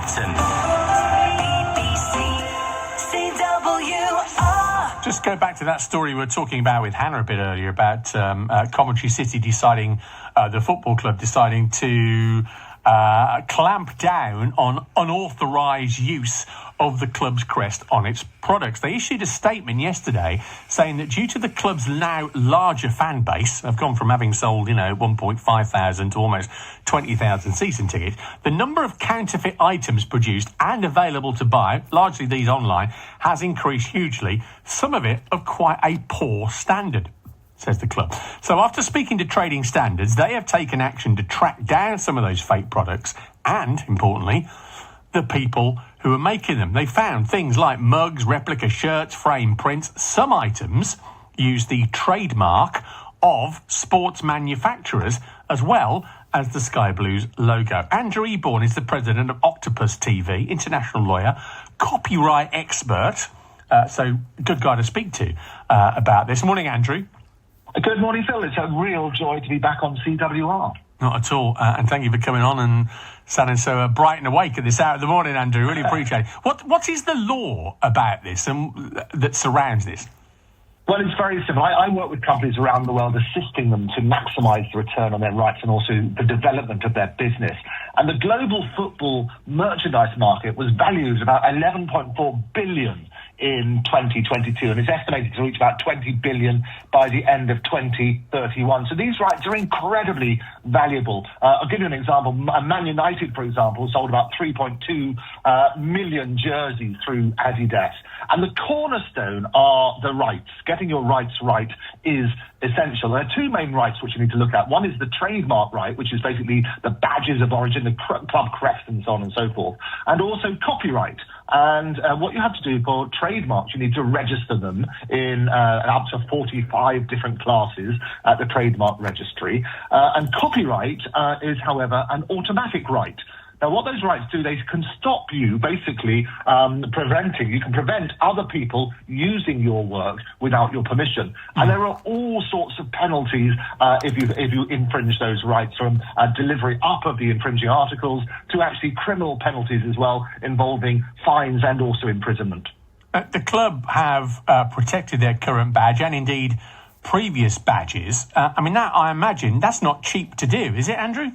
Acton. BBC CWR. Just go back to that story we were talking about with Hannah a bit earlier about Coventry City deciding, the football club deciding to clamp down on unauthorised use of the club's crest on its products. They issued a statement yesterday saying that due to the club's now larger fan base, they've gone from having sold, 1,500 to almost 20,000 season tickets, the number of counterfeit items produced and available to buy, largely these online, has increased hugely, some of it of quite a poor standard, says the club. So after speaking to Trading Standards, they have taken action to track down some of those fake products and, importantly, the people who are making them. They found things like mugs, replica shirts, frame prints. Some items use the trademark of sports manufacturers as well as the Sky Blues logo. Andrew Eborn is the president of Octopus TV, international lawyer, copyright expert. So good guy to speak to about this. Morning, Andrew. Good morning, Phil. It's a real joy to be back on CWR. Not at all. And thank you for coming on and sounding so bright and awake at this hour of the morning, Andrew. Really appreciate it. What is the law about this and that surrounds this? Well, it's very simple. I work with companies around the world, assisting them to maximise the return on their rights and also the development of their business. And the global football merchandise market was valued about 11.4 billion in 2022, and it's estimated to reach about 20 billion by the end of 2031. So these rights are incredibly valuable. I'll give you an example. Man United, for example, sold about 3.2 million jerseys through Adidas. And the cornerstone are the rights. Getting your rights right is essential. There are two main rights which you need to look at. One is the trademark right, which is basically the badges of origin, the club crest and so on and so forth, and also copyright. And what you have to do for trademarks, you need to register them in up to 45 different classes at the trademark registry. And copyright is, however, an automatic right. Now, what those rights do, they can stop you basically you can prevent other people using your work without your permission. And there are all sorts of penalties if you infringe those rights, from delivery up of the infringing articles to actually criminal penalties as well, involving fines and also imprisonment. The club have protected their current badge and indeed previous badges. I imagine that's not cheap to do, is it, Andrew?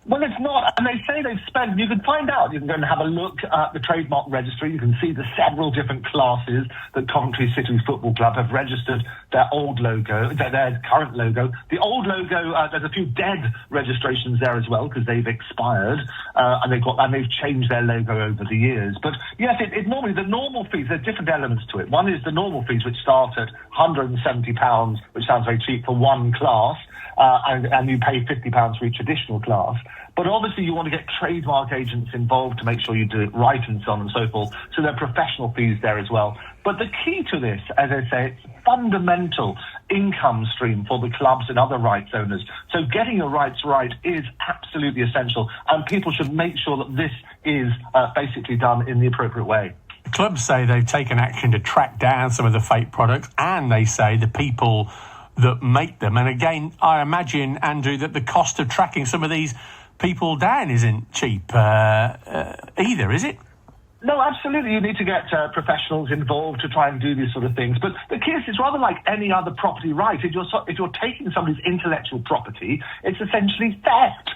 Well, it's not, and they say they've spent, you can find out, you can go and have a look at the trademark registry, you can see the several different classes that Coventry City Football Club have registered their old logo, their current logo. The old logo, there's a few dead registrations there as well, because they've expired, and they've changed their logo over the years. But yes, normally the normal fees, there's different elements to it. One is the normal fees, which start at £170, which sounds very cheap for one class, and you pay £50 for each additional class. But obviously you want to get trademark agents involved to make sure you do it right and so on and so forth. So there are professional fees there as well. But the key to this, as I say, it's fundamental income stream for the clubs and other rights owners. So getting your rights right is absolutely essential, and people should make sure that this is basically done in the appropriate way. The clubs say they've taken action to track down some of the fake products, and they say the people that make them. And again, I imagine, Andrew, that the cost of tracking some of these people down isn't cheap either, is it? No, absolutely. You need to get professionals involved to try and do these sort of things. But the key is, it's rather like any other property right. If you're taking somebody's intellectual property, it's essentially theft.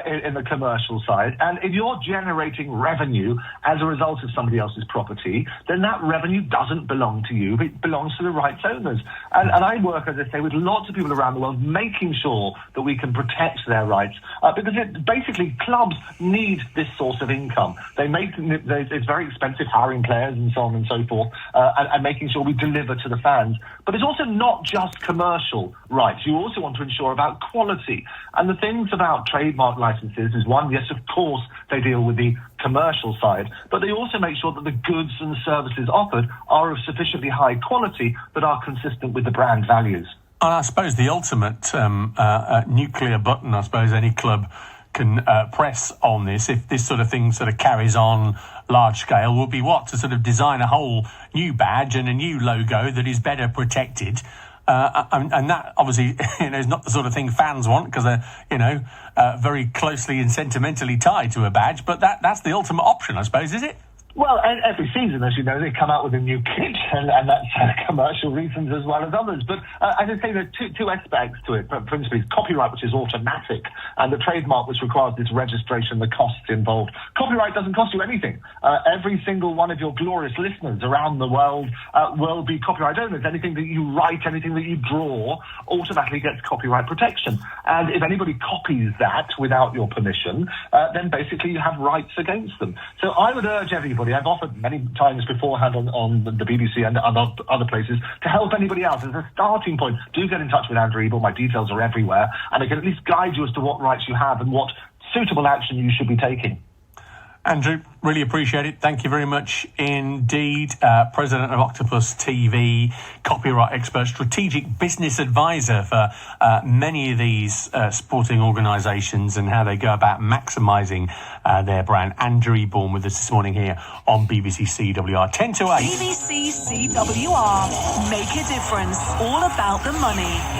In the commercial side, and if you're generating revenue as a result of somebody else's property, then that revenue doesn't belong to you, it belongs to the rights owners. And I work, as I say, with lots of people around the world, making sure that we can protect their rights, because basically clubs need this source of income. It's very expensive hiring players and so on and so forth, and making sure we deliver to the fans. But it's also not just commercial rights. You also want to ensure about quality. And the things about trademark licenses is, one, yes, of course, they deal with the commercial side, but they also make sure that the goods and services offered are of sufficiently high quality that are consistent with the brand values. And I suppose the ultimate nuclear button, I suppose any club can press on this, if this sort of thing sort of carries on large scale, will be what? To sort of design a whole new badge and a new logo that is better protected and that obviously is not the sort of thing fans want, because they're very closely and sentimentally tied to a badge. But that's the ultimate option, I suppose, is it? Well, every season, as you know, they come out with a new kit, and that's commercial reasons as well as others. But as I say, there are two aspects to it. Principally, copyright, which is automatic, and the trademark, which requires this registration, the costs involved. Copyright doesn't cost you anything. Every single one of your glorious listeners around the world will be copyright owners. Anything that you write, anything that you draw, automatically gets copyright protection. And if anybody copies that without your permission, then basically you have rights against them. So I would urge everybody, I've offered many times beforehand on the BBC and other places, to help anybody else as a starting point. Do get in touch with Andrew Eborn. My details are everywhere, and I can at least guide you as to what rights you have and what suitable action you should be taking. Andrew, really appreciate it. Thank you very much indeed. President of Octopus TV, copyright expert, strategic business advisor for many of these sporting organisations and how they go about maximising their brand. Andrew Eborn with us this morning here on BBC CWR 10 to 8. BBC CWR. Make a difference. All about the money.